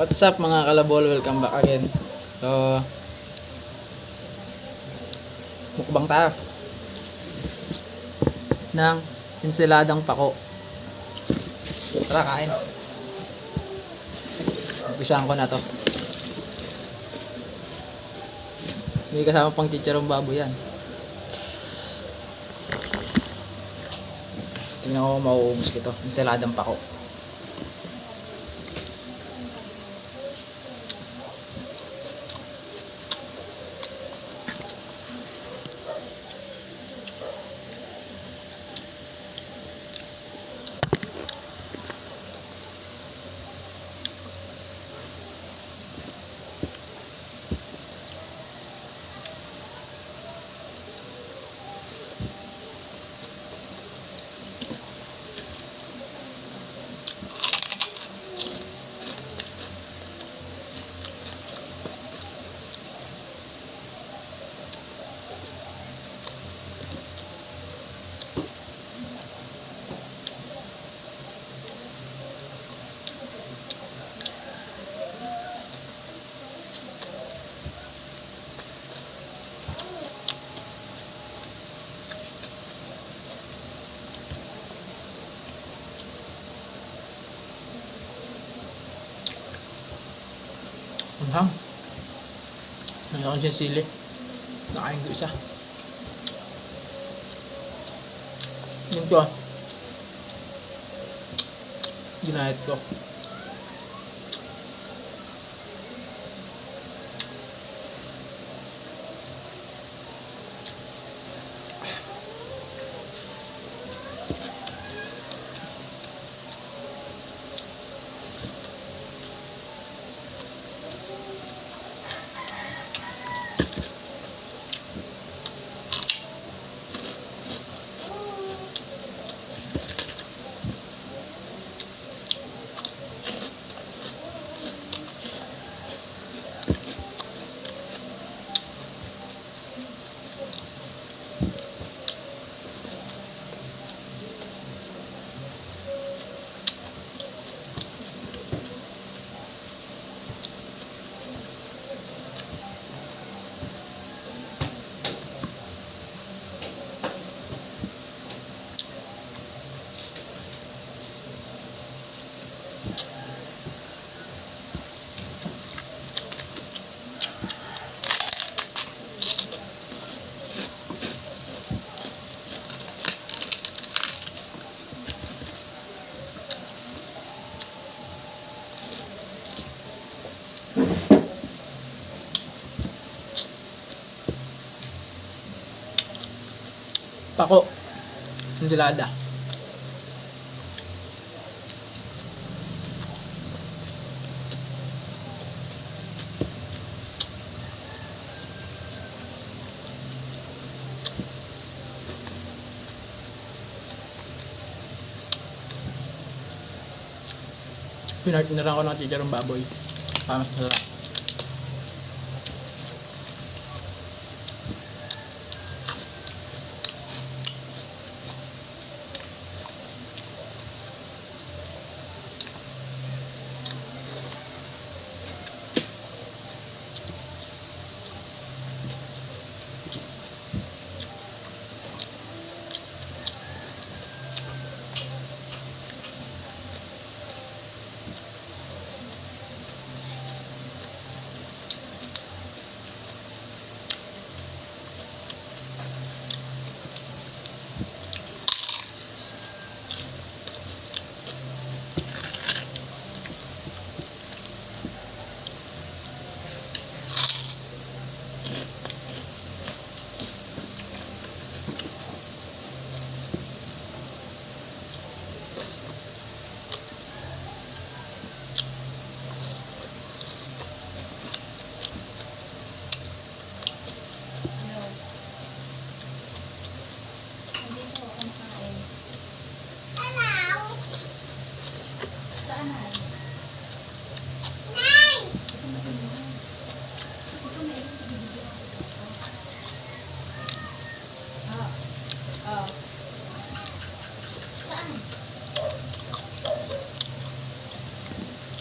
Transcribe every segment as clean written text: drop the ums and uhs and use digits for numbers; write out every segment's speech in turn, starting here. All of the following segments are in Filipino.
What's up mga kalabol? Welcome back again. So, mukbang tayo ng ensaladang pako. Tara, kain. Umpisahan ko na to. May kasama pang chicharong baboy yan. Tingnan ko kung mauubos ko ito. Ensaladang pako. Hang. Nagkaroon siya sili. Nakain ko isa. Yung to. Ginahit ko. Pako. Ensalada. Pinartneran ko ng chicharong baboy. Mas masarap.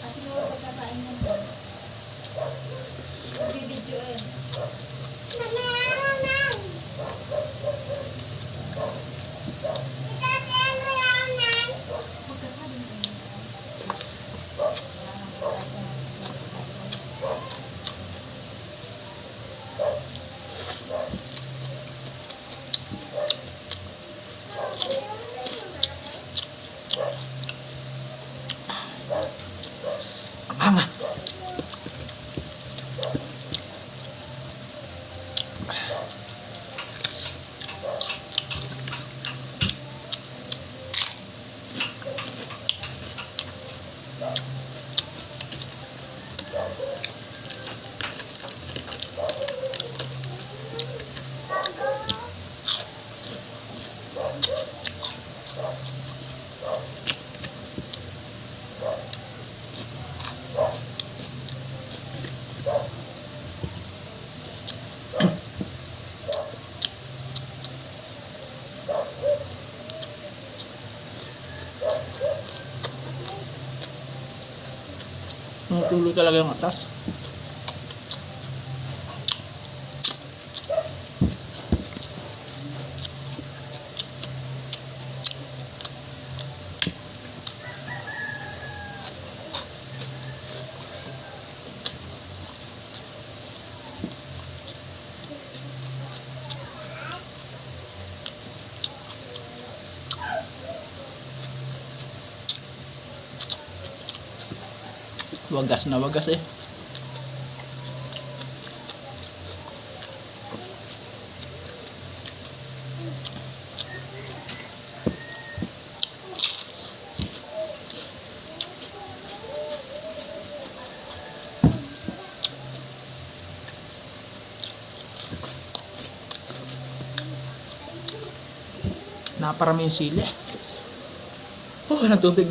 Kasi siguro pagkakain mo Ang hanga. Tulo talaga yung atas. Wagas na wagas eh. Naparami yung sili. Oh, natubig.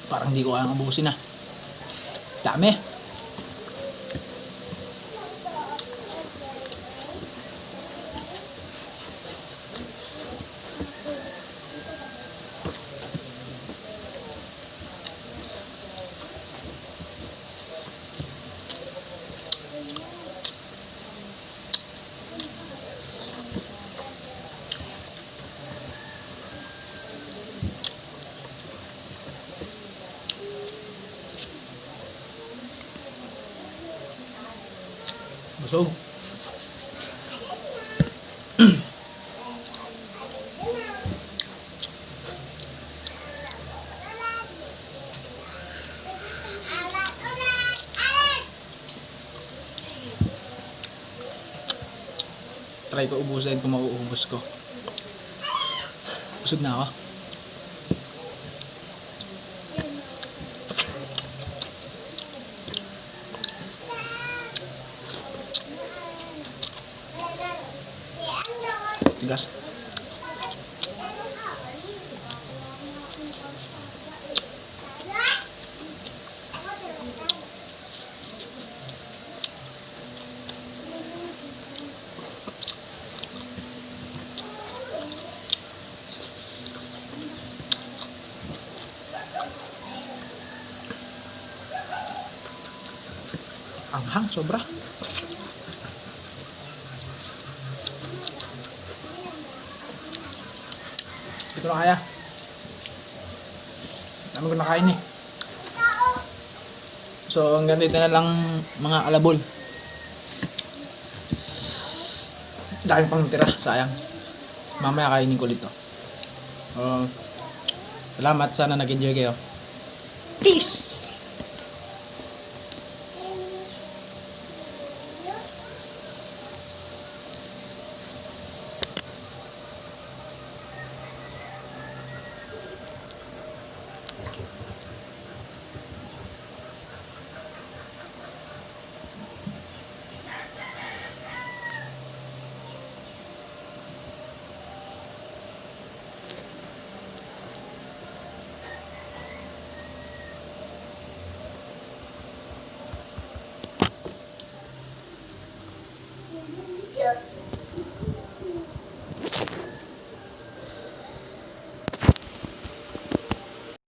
Parang hindi ko kayang abusin ah. Dami. Busog. Try ko ubusin kung mauubos ko. Busog na ako. Tigas. Anghang, sobra. Hindi ko na kaya. Dami ko nakain eh. So, hanggang dito na lang mga alabol. Dami pang tira, sayang. Mamaya kainin ko dito. Salamat, sana nag-enjoy kayo. Peace!